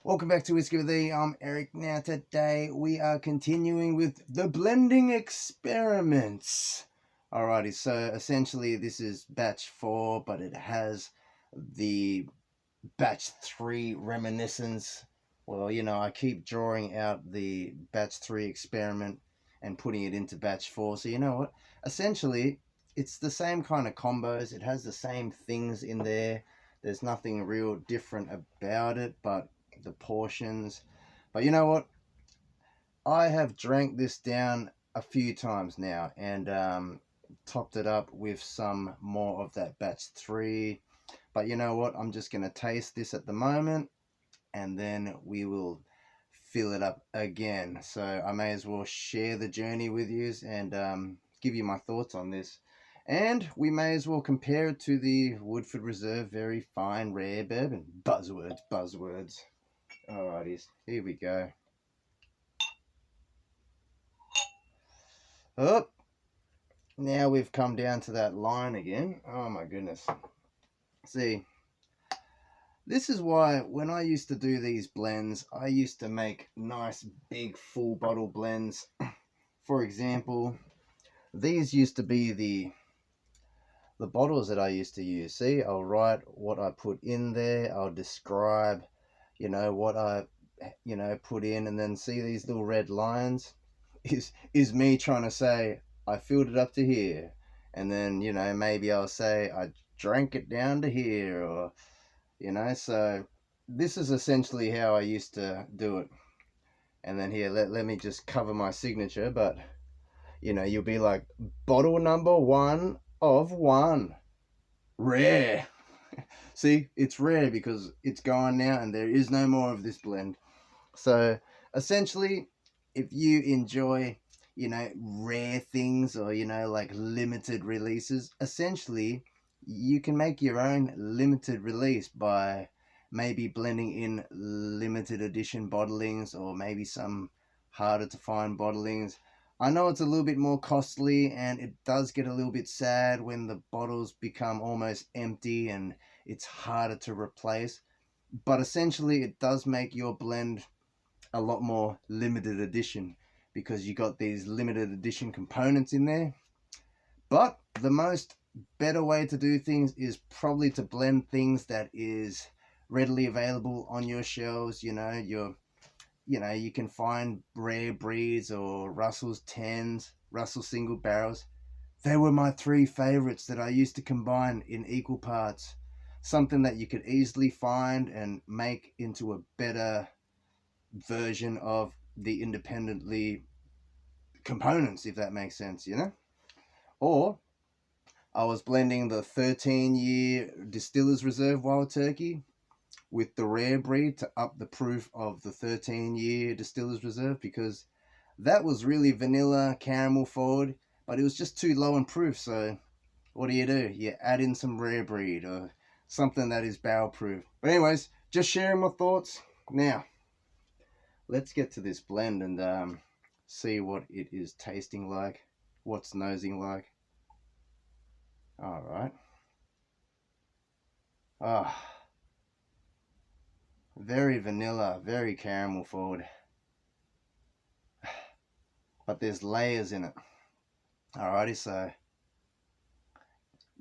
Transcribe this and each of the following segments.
Welcome back to Whiskey with E. I'm Eric. Now today we are continuing with the blending experiments. Alrighty, so essentially this is batch 4, but it has the batch 3 reminiscence. Well, I keep drawing out the batch 3 experiment and putting it into batch 4. So you know what? Essentially, it's the same kind of combos. It has the same things in there. There's nothing real different about it, but the portions. But you know what? I have drank this down a few times now and topped it up with some more of that batch 3. But you know what? I'm just going to taste this at the moment and then we will fill it up again. So I may as well share the journey with you and give you my thoughts on this. And we may as well compare it to the Woodford Reserve Very Fine Rare Bourbon. Buzzwords, buzzwords. Alrighties, here we go. Oh, now we've come down to that line again. Oh my goodness. See, this is why when I used to do these blends, I used to make nice big full bottle blends. For example, these used to be the bottles that I used to use. See, I'll write what I put in there. I'll describe, what I, put in, and then see these little red lines is me trying to say I filled it up to here, and then maybe I'll say I drank it down to here, or so this is essentially how I used to do it. And then here, let me just cover my signature, but you'll be like, bottle number 1 of 1, rare. See, it's rare because it's gone now and there is no more of this blend. So essentially, if you enjoy rare things, or like limited releases, essentially you can make your own limited release by maybe blending in limited edition bottlings, or maybe some harder to find bottlings. I know it's a little bit more costly, and it does get a little bit sad when the bottles become almost empty and it's harder to replace, but essentially it does make your blend a lot more limited edition because you got these limited edition components in there. But the most better way to do things is probably to blend things that is readily available on your shelves. You can find rare breeds or Russell's 10s, Russell single barrels. They were my 3 favorites that I used to combine in equal parts. Something that you could easily find and make into a better version of the independently components, if that makes sense. Or I was blending the 13-year Distiller's Reserve Wild Turkey with the rare breed to up the proof of the 13-year Distiller's Reserve, because that was really vanilla caramel forward, but it was just too low in proof. So what do? You add in some rare breed or something that is barrel proof. But anyways, just sharing my thoughts. Now let's get to this blend and see what it is tasting like, what's nosing like. All right. Ah, very vanilla, very caramel forward, but there's layers in it. Alrighty, so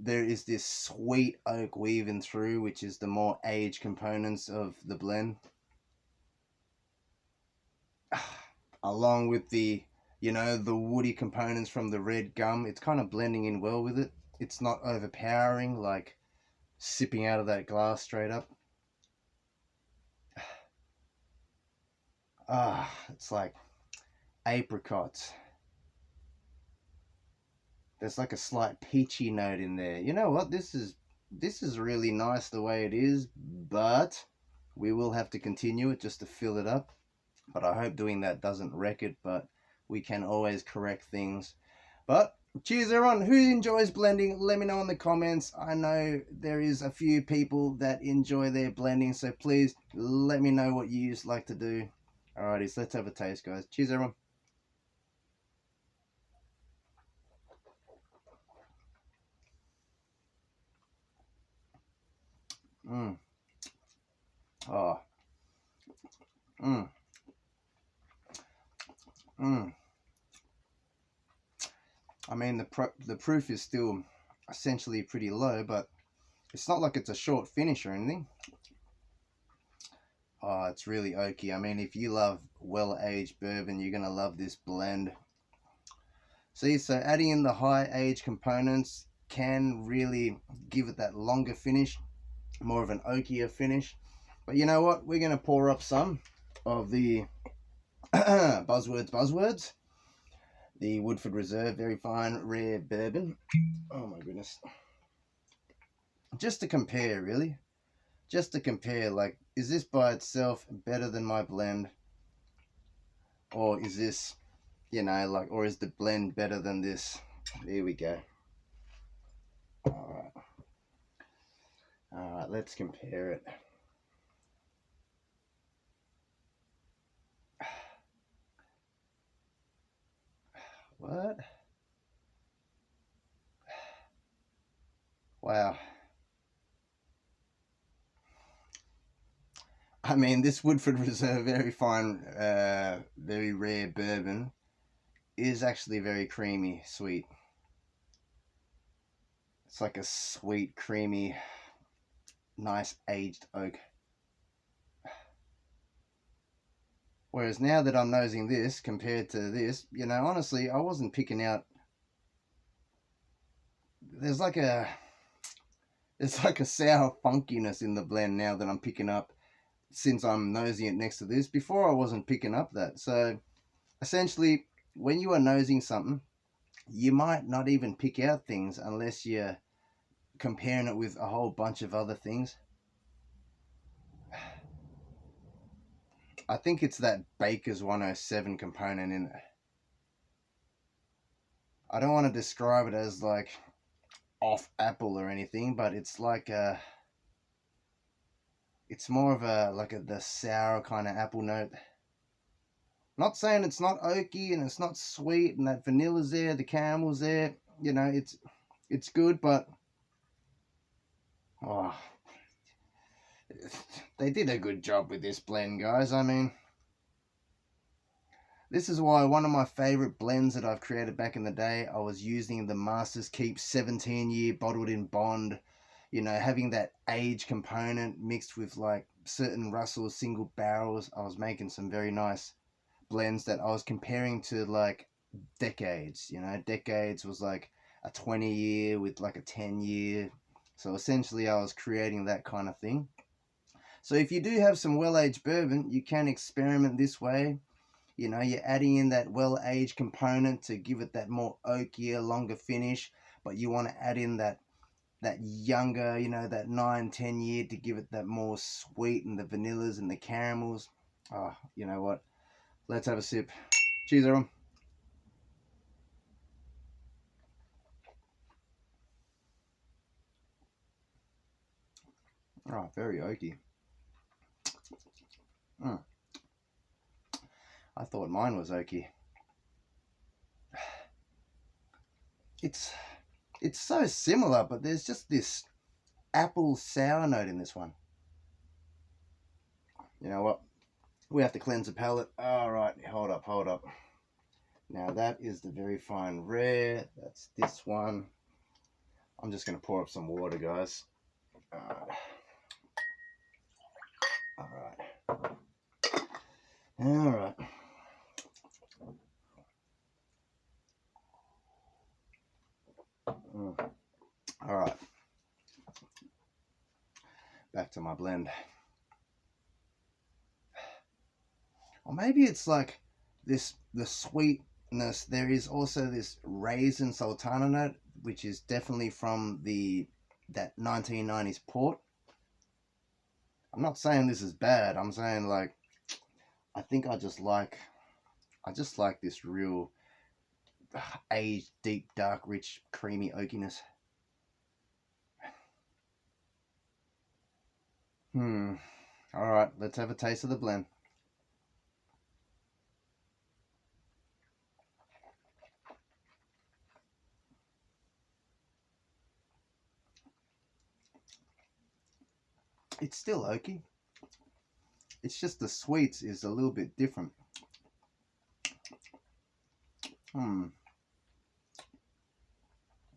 there is this sweet oak weaving through, which is the more aged components of the blend, along with the woody components from the red gum. It's kind of blending in well with it. It's not overpowering, like sipping out of that glass straight up. It's like apricots. There's like a slight peachy note in there. You know what? This is really nice the way it is, but we will have to continue it just to fill it up. But I hope doing that doesn't wreck it, but we can always correct things. But cheers everyone who enjoys blending. Let me know in the comments. I know there is a few people that enjoy their blending, so please let me know what you like to do. Alrighty, so let's have a taste, guys. Cheers everyone. Mm. Oh, Mm. Mm. I mean, the proof is still essentially pretty low, but it's not like it's a short finish or anything. Oh, it's really oaky. I mean, if you love well-aged bourbon, you're going to love this blend. See, so adding in the high-age components can really give it that longer finish, more of an oakier finish. But you know what? We're going to pour up some of the buzzwords. The Woodford Reserve Very Fine Rare Bourbon. Oh my goodness. Just to compare, really. Just to compare, like, is this by itself better than my blend? Or is this, you know, like, or is the blend better than this? There we go. Alright. Alright, let's compare it. What? Wow. I mean, this Woodford Reserve Very Fine, Very Rare Bourbon is actually very creamy, sweet. It's like a sweet, creamy, nice aged oak. Whereas now that I'm nosing this compared to this, you know, honestly, I wasn't picking out. There's like a sour funkiness in the blend now that I'm picking up since I'm nosing it next to this. Before I wasn't picking up that. So essentially, when you are nosing something, you might not even pick out things unless you're comparing it with a whole bunch of other things. I think it's that Baker's 107 component in it. I don't want to describe it as like off apple or anything, but it's like it's more of a the sour kind of apple note. Not saying it's not oaky and it's not sweet and that vanilla's there, the caramel's there. You know, it's good, but oh, they did a good job with this blend, guys. I mean, this is why one of my favorite blends that I've created back in the day, I was using the Master's Keep 17-year bottled in bond. You know, having that age component mixed with like certain Russell single barrels. I was making some very nice blends that I was comparing to like decades. You know, decades was like a 20-year with like a 10-year. So essentially I was creating that kind of thing. So if you do have some well-aged bourbon, you can experiment this way. You know, you're adding in that well-aged component to give it that more oakier, longer finish, but you want to add in that younger, you know, that 9-10 year to give it that more sweet and the vanillas and the caramels. Oh, you know what? Let's have a sip. Cheers, everyone. Oh, very oaky. I thought mine was oaky. It's so similar, but there's just this apple sour note in this one. You know what? We have to cleanse the palate. All right, hold up. Now that is the Very Fine Rare. That's this one. I'm just going to pour up some water, guys. All right. All right. Back to my blend. Or maybe it's like this, the sweetness. There is also this raisin sultana note, which is definitely from that 1990s port. I'm not saying this is bad. I'm saying like I think I just like this real aged, deep, dark, rich, creamy oakiness. All right, let's have a taste of the blend. It's still oaky. It's just the sweets is a little bit different. Hmm.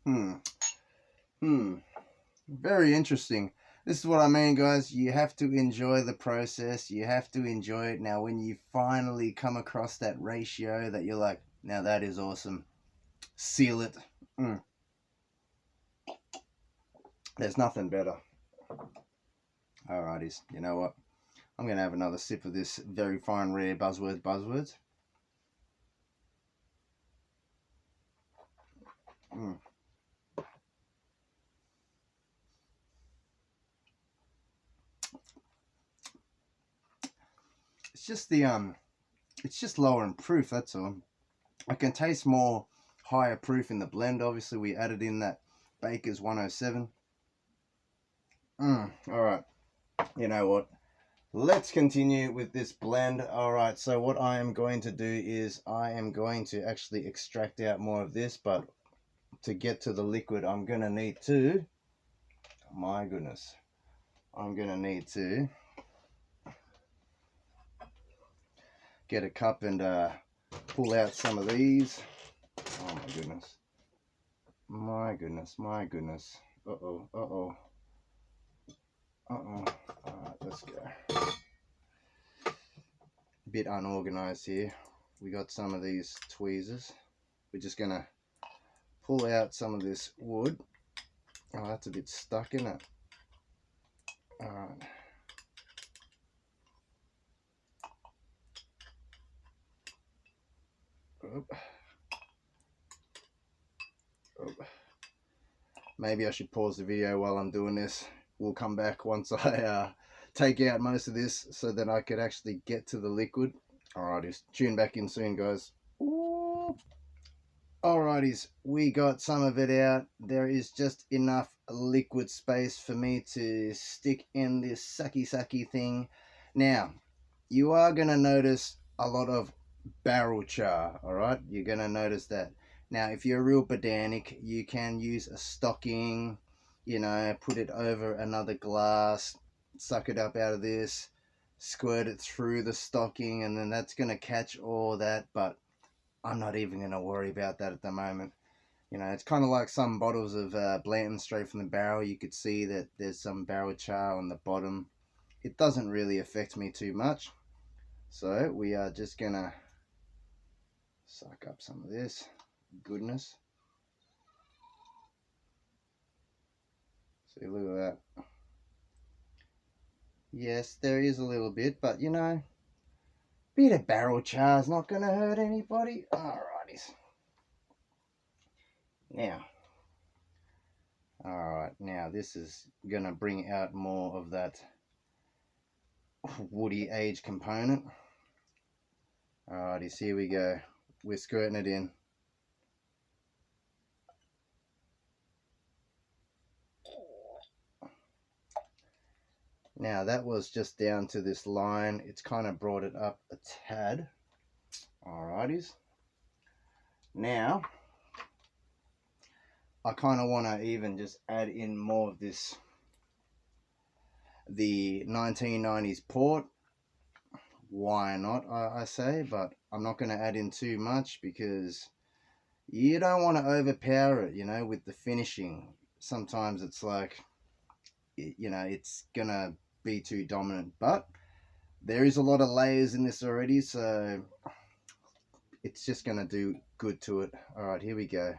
Hmm. Hmm. Very interesting. This is what I mean, guys. You have to enjoy the process. You have to enjoy it. Now, when you finally come across that ratio that you're like, now that is awesome, seal it. Mm. There's nothing better. Alrighties, you know what? I'm going to have another sip of this very fine rare buzzwords. Mm. It's just it's just lower in proof, that's all. I can taste more higher proof in the blend. Obviously, we added in that Baker's 107. Alright, you know what? Let's continue with this blend. Alright, so what I am going to do is I am going to actually extract out more of this, but to get to the liquid, I'm going to need to, my goodness, I'm going to need to get a cup and pull out some of these. Oh my goodness. My goodness, my goodness. Uh-oh, uh-oh. Uh-oh. Alright, let's go. A bit unorganized here. We got some of these tweezers. We're just gonna pull out some of this wood. Oh, that's a bit stuck in it. Alright. Oop. Oop. Maybe I should pause the video while I'm doing this. We'll come back once I take out most of this so that I could actually get to the liquid. Alrighties, tune back in soon, guys. Ooh. Alrighties, we got some of it out. There is just enough liquid space for me to stick in this sucky thing. Now, you are going to notice a lot of barrel char, alright? You're going to notice that. Now, if you're a real pedantic, you can use a stocking, you know, put it over another glass, suck it up out of this, squirt it through the stocking, and then that's going to catch all that, but I'm not even going to worry about that at the moment. You know, it's kind of like some bottles of Blanton straight from the barrel. You could see that there's some barrel char on the bottom. It doesn't really affect me too much. So we are just going to suck up some of this goodness. See, look at that. Yes, there is a little bit, but you know, bit of barrel char is not going to hurt anybody. Alrighties. Now, alright, now this is going to bring out more of that woody age component. Alrighty, here we go. We're squirting it in. Now that was just down to this line. It's kind of brought it up a tad. Alrighties. Now, I kind of want to even just add in more of this, the 1990s port. Why not, I say, but I'm not going to add in too much because you don't want to overpower it, you know, with the finishing. Sometimes it's like, you know, it's going to be too dominant, but there is a lot of layers in this already, so it's just going to do good to it. All right, here we go.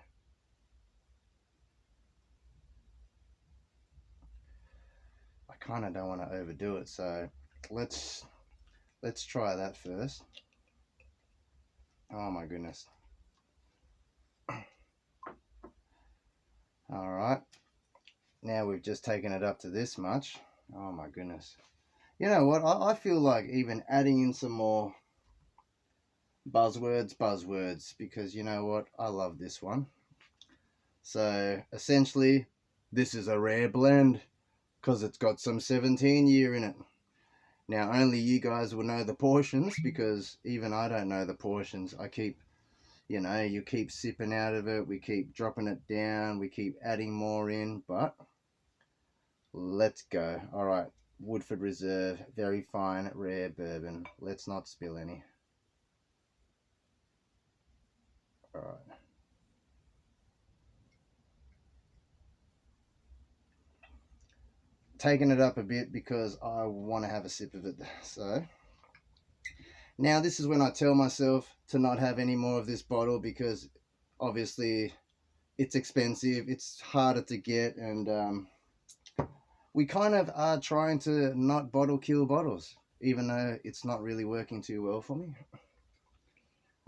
I kind of don't want to overdo it, so let's try that first. Oh my goodness. All right, now we've just taken it up to this much. Oh my goodness. You know what, I feel like even adding in some more buzzwords, because you know what, I love this one. So essentially this is a rare blend because it's got some 17 year in it. Now only you guys will know the portions, because even I don't know the portions. I keep, you know, you keep sipping out of it, we keep dropping it down, we keep adding more in, but let's go. All right, Woodford Reserve, very fine, rare bourbon. Let's not spill any. All right. Taking it up a bit because I want to have a sip of it. So now this is when I tell myself to not have any more of this bottle because obviously it's expensive, it's harder to get, and we kind of are trying to not bottle kill bottles, even though it's not really working too well for me.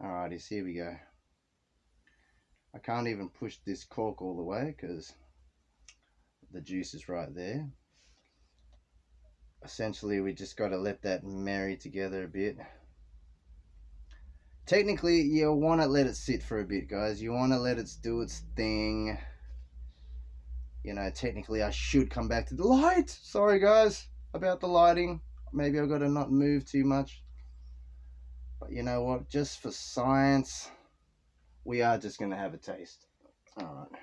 Alrighty, here we go. I can't even push this cork all the way because the juice is right there. Essentially, we just got to let that marry together a bit. Technically, you want to let it sit for a bit, guys. You want to let it do its thing. You know, technically, I should come back to the light. Sorry, guys, about the lighting. Maybe I've got to not move too much. But you know what? Just for science, we are just going to have a taste. All right.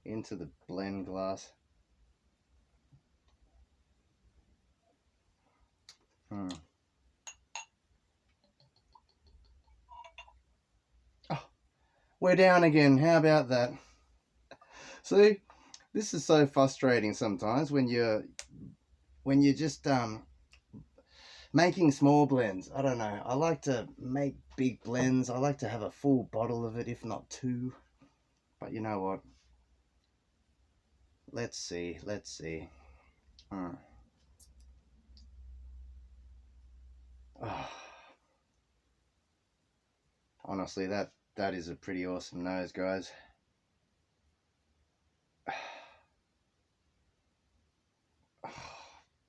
Into the blend glass. Oh, we're down again. How about that? See, this is so frustrating sometimes when you're just making small blends. I don't know. I like to make big blends. I like to have a full bottle of it, if not two. But you know what? Let's see. Let's see. Oh. Honestly, that is a pretty awesome nose, guys.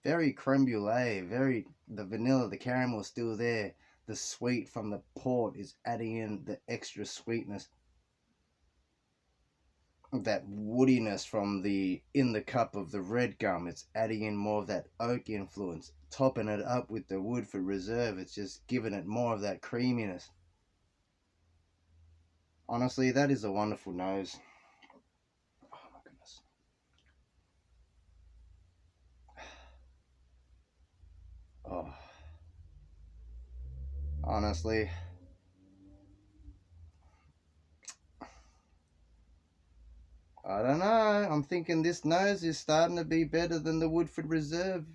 Very creme brulee, the vanilla, the caramel is still there. The sweet from the port is adding in the extra sweetness. That woodiness from in the cup of the red gum, it's adding in more of that oak influence. Topping it up with the Woodford Reserve, it's just giving it more of that creaminess. Honestly, that is a wonderful nose. Oh my goodness. Oh. Honestly. I don't know. I'm thinking this nose is starting to be better than the Woodford Reserve.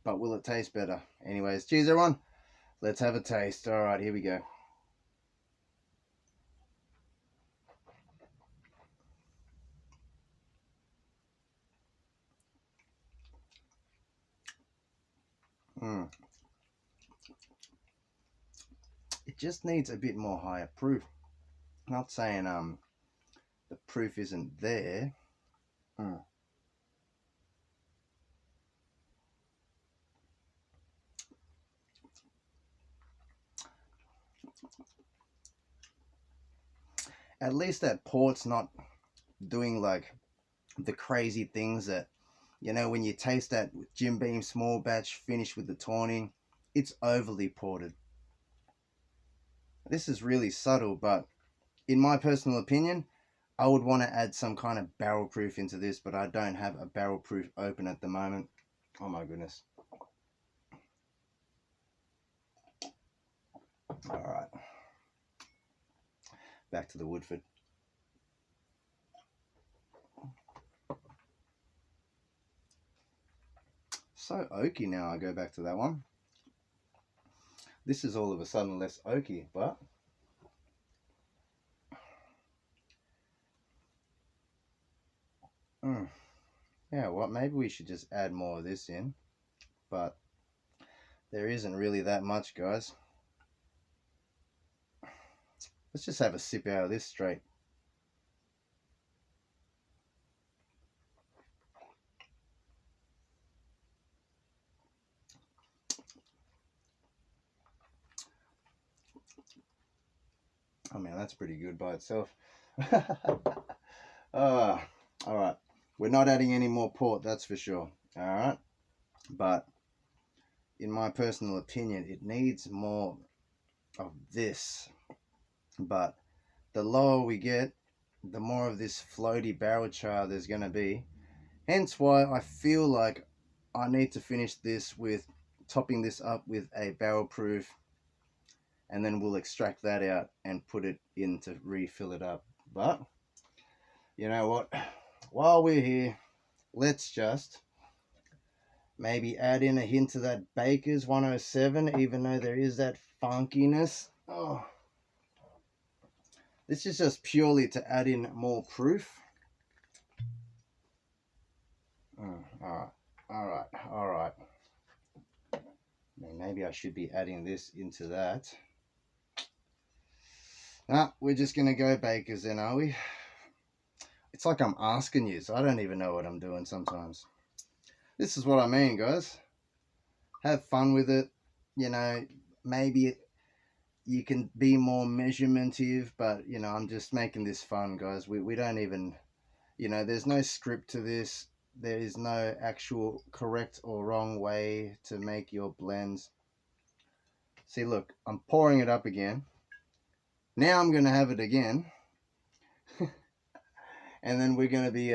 But will it taste better? Anyways, cheers everyone. Let's have a taste. Alright, here we go. It just needs a bit more higher proof. Not saying the proof isn't there. At least that port's not doing like the crazy things that, you know, when you taste that Jim Beam small batch finished with the Tawny, it's overly ported. This is really subtle, but in my personal opinion, I would want to add some kind of barrel proof into this, but I don't have a barrel proof open at the moment. Oh my goodness. All right. Back to the Woodford. So oaky now, I go back to that one. This is all of a sudden less oaky, but yeah, what? Maybe we should just add more of this in, but there isn't really that much, guys. Let's just have a sip out of this straight. Oh man, that's pretty good by itself. All right. We're not adding any more port, that's for sure. All right. But in my personal opinion, it needs more of this. But the lower we get, the more of this floaty barrel char there's going to be. Hence why I feel like I need to finish this with topping this up with a barrel proof, and then we'll extract that out and put it in to refill it up. But you know what? While we're here, let's just maybe add in a hint of that Baker's 107, even though there is that funkiness. Oh, this is just purely to add in more proof. All right. Maybe I should be adding this into that. Nah, we're just gonna go Baker's then, are we? It's like I'm asking you, so I don't even know what I'm doing sometimes. This is what I mean, guys. Have fun with it. You know, maybe you can be more measurementative, but you know, I'm just making this fun, guys. We don't even, you know, there's no script to this. There is no actual correct or wrong way to make your blends. See, look, I'm pouring it up again. Now I'm going to have it again. And then we're going to be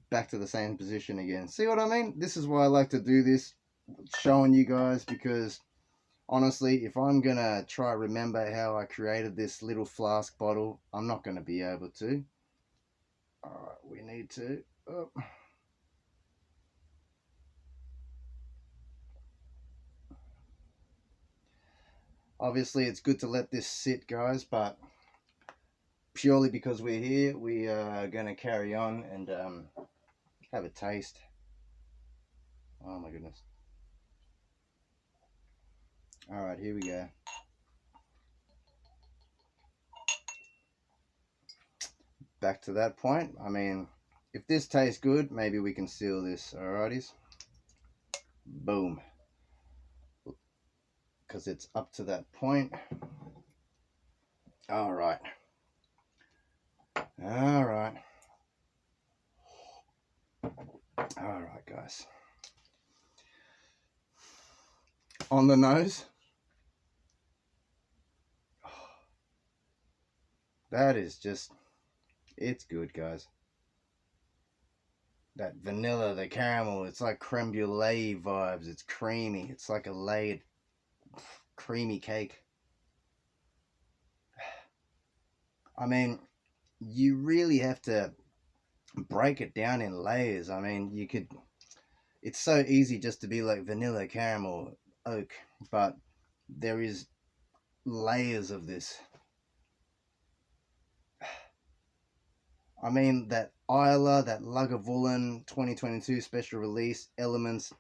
back to the same position again. See what I mean? This is why I like to do this, showing you guys, because honestly, if I'm going to try remember how I created this little flask bottle, I'm not going to be able to. Alright, we need to... Oh. Obviously, it's good to let this sit, guys, but purely because we're here, we are going to carry on and have a taste. Oh my goodness. Alright, here we go. Back to that point. I mean, if this tastes good, maybe we can seal this. Alrighties. Boom. Because it's up to that point. Alright. Alright. Alright, guys. On the nose. That is just... It's good, guys. That vanilla, the caramel, it's like creme brulee vibes. It's creamy. It's like a laid creamy cake. I mean, you really have to break it down in layers. I mean, you could... It's so easy just to be like vanilla, caramel, oak, but there is layers of this. I mean, that Isla, that Lagavulin 2022 special release Elements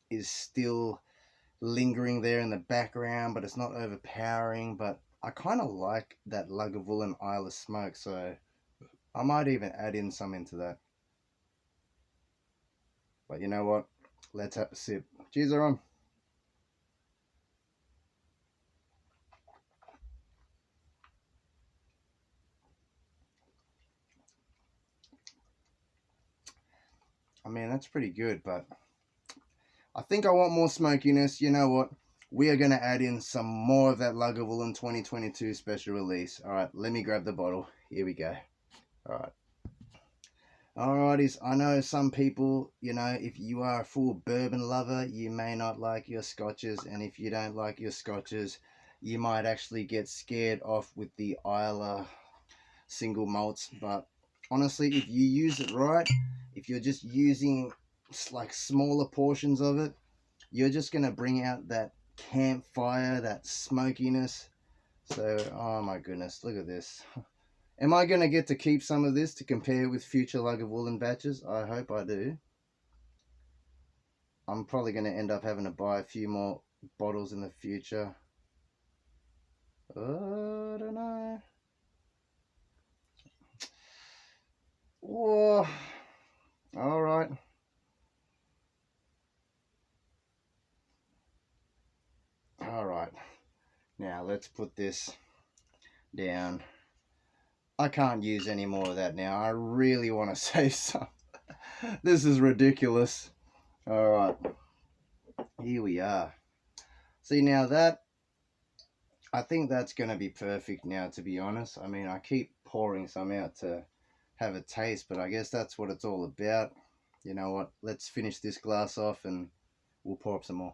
is still lingering there in the background, but it's not overpowering. But I kind of like that Lagavulin Isla smoke, so I might even add in some into that. But you know what? Let's have a sip. Cheers, everyone. I mean, that's pretty good, but I think I want more smokiness. You know what? We are going to add in some more of that Lagavulin 2022 special release. All right, let me grab the bottle. Here we go. All right. Alrighties, I know some people, you know, if you are a full bourbon lover, you may not like your scotches, and if you don't like your scotches, you might actually get scared off with the Isla single malts. But honestly, if you use it right, if you're just using like smaller portions of it, you're just going to bring out that campfire, that smokiness. So, oh my goodness, look at this. Am I going to get to keep some of this to compare with future Lagavulin batches? I hope I do. I'm probably going to end up having to buy a few more bottles in the future. I don't know. Whoa. All right. All right. Now let's put this down. I can't use any more of that now. I really want to save some. This is ridiculous. All right. Here we are. See, now that, I think that's going to be perfect now, to be honest. I mean, I keep pouring some out to have a taste, but I guess that's what it's all about. You know what? Let's finish this glass off and we'll pour up some more.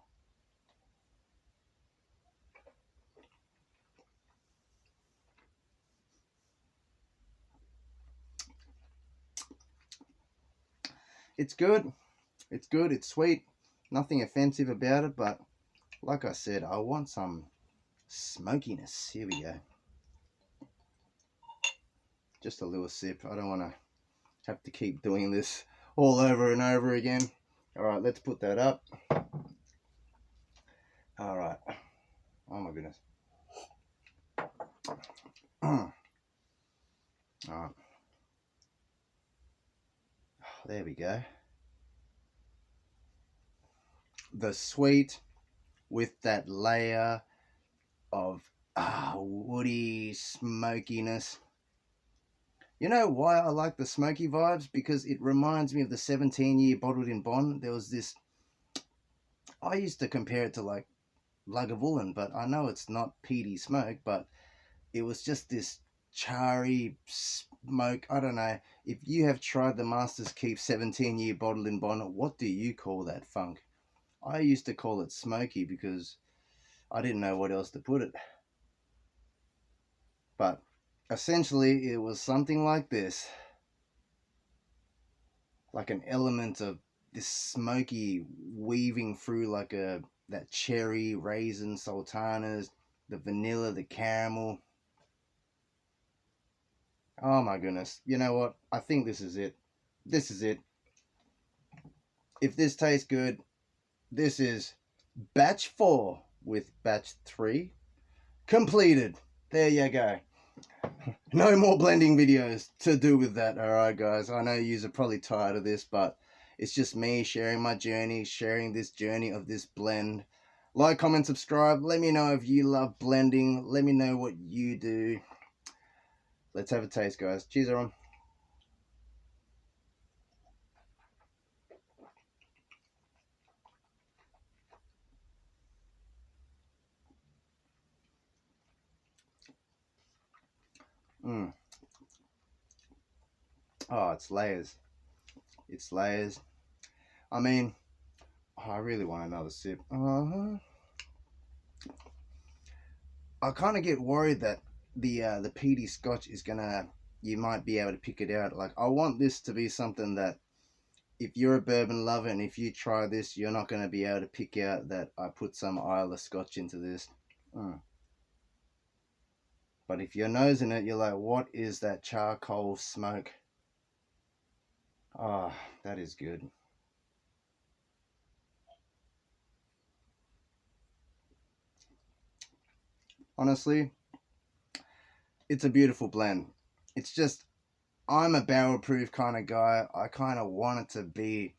It's good. It's good. It's sweet. Nothing offensive about it, but like I said, I want some smokiness. Here we go. Just a little sip. I don't want to have to keep doing this all over and over again. All right, let's put that up. All right. Oh my goodness. All right. There we go. The sweet with that layer of woody smokiness. You know why I like the smoky vibes? Because it reminds me of the 17-year bottled in bond. There was this, I used to compare it to like Lagavulin, but I know it's not peaty smoke, but it was just this charry smoke. I don't know. If you have tried the Master's Keep 17-year bottled in bond, what do you call that funk? I used to call it smoky because I didn't know what else to put it. But essentially, it was something like this. Like an element of this smoky weaving through like that cherry, raisin, sultanas, the vanilla, the caramel. Oh my goodness. You know what? I think this is it. This is it. If this tastes good, this is batch 4 with batch 3 completed. There you go. No more blending videos to do with that. Alright guys, I know you are probably tired of this, but it's just me sharing my journey, sharing this journey of this blend. Like, comment, subscribe. Let me know if you love blending. Let me know what you do. Let's have a taste, guys. Cheers, everyone. Oh, it's layers. It's layers. I mean, I really want another sip. I kind of get worried that the peaty scotch is gonna, you might be able to pick it out. Like, I want this to be something that if you're a bourbon lover and if you try this, you're not going to be able to pick out that I put some Isla Scotch into this. But if you're nosing it, you're like, what is that charcoal smoke? Oh, that is good. Honestly, it's a beautiful blend. It's just, I'm a barrel proof kind of guy. I kind of want it to be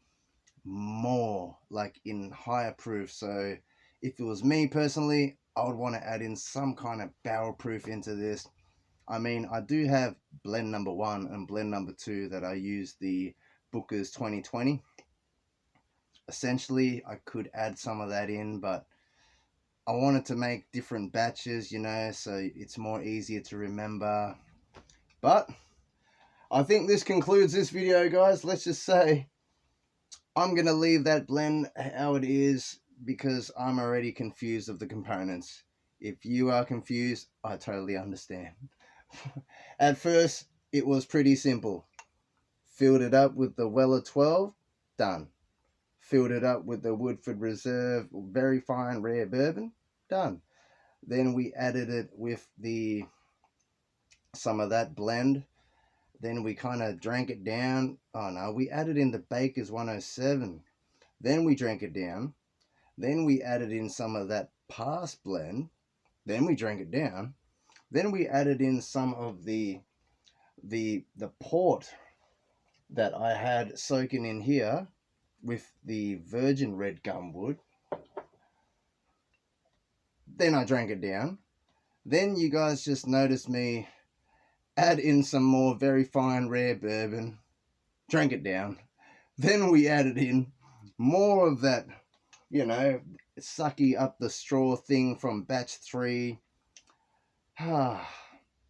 more like in higher proof. So if it was me personally, I would want to add in some kind of barrel proof into this. I mean, I do have blend number 1 and blend number 2 that I use the Booker's 2020. Essentially, I could add some of that in, but I wanted to make different batches, you know, so it's more easier to remember. But I think this concludes this video, guys. Let's just say I'm going to leave that blend how it is because I'm already confused of the components. If you are confused, I totally understand. At first, it was pretty simple. Filled it up with the Weller 12, done. Filled it up with the Woodford Reserve Very Fine Rare Bourbon, done. Then we added it with some of that blend. Then we kind of drank it down. Oh no, we added in the Baker's 107. Then we drank it down. Then we added in some of that past blend. Then we drank it down. Then we added in some of the port that I had soaking in here with the virgin red gumwood. Then I drank it down. Then you guys just noticed me add in some more very fine rare bourbon, drank it down. Then we added in more of that, you know, sucky up the straw thing from batch 3.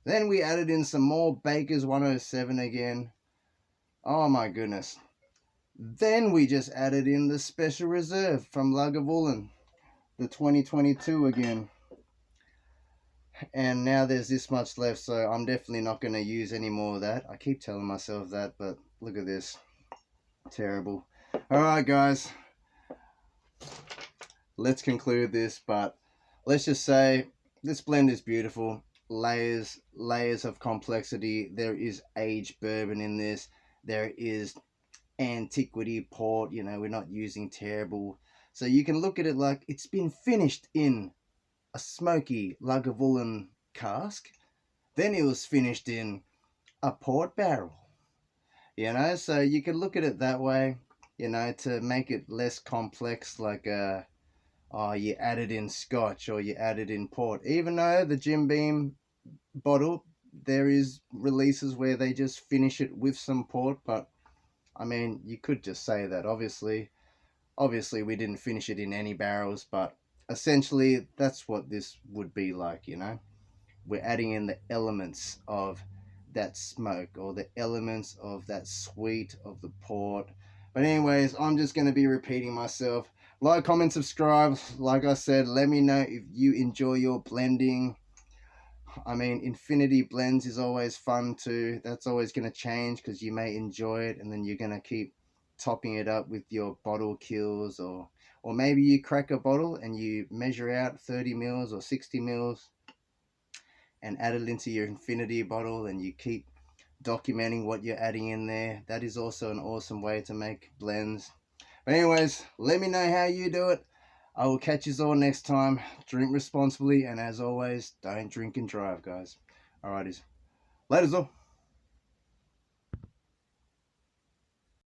Then we added in some more Baker's 107 again. Oh my goodness. Then we just added in the Special Reserve from Lagavulin, the 2022 again. And now there's this much left, so I'm definitely not going to use any more of that. I keep telling myself that, but look at this. Terrible. Alright guys, let's conclude this, but let's just say this blend is beautiful. Layers of complexity. There is aged bourbon in this. There is antiquity port. You know, we're not using terrible. So you can look at it like it's been finished in a smoky Lagavulin cask. Then it was finished in a port barrel. You know, so you can look at it that way, you know, to make it less complex, like oh, you added in scotch or you added in port. Even though the Jim Beam bottle, there is releases where they just finish it with some port, but I mean, you could just say that. Obviously we didn't finish it in any barrels, but essentially that's what this would be like, you know. We're adding in the elements of that smoke or the elements of that sweet of the port. But anyways, I'm just going to be repeating myself. Like, comment, subscribe. Like I said, let me know if you enjoy your blending. I mean, infinity blends is always fun too. That's always going to change because you may enjoy it and then you're going to keep topping it up with your bottle kills, or maybe you crack a bottle and you measure out 30 mils or 60 mils and add it into your infinity bottle and you keep documenting what you're adding in there. That is also an awesome way to make blends. But anyways, let me know how you do it. I will catch you all next time. Drink responsibly, and as always, don't drink and drive, guys. Alrighties. Laters all.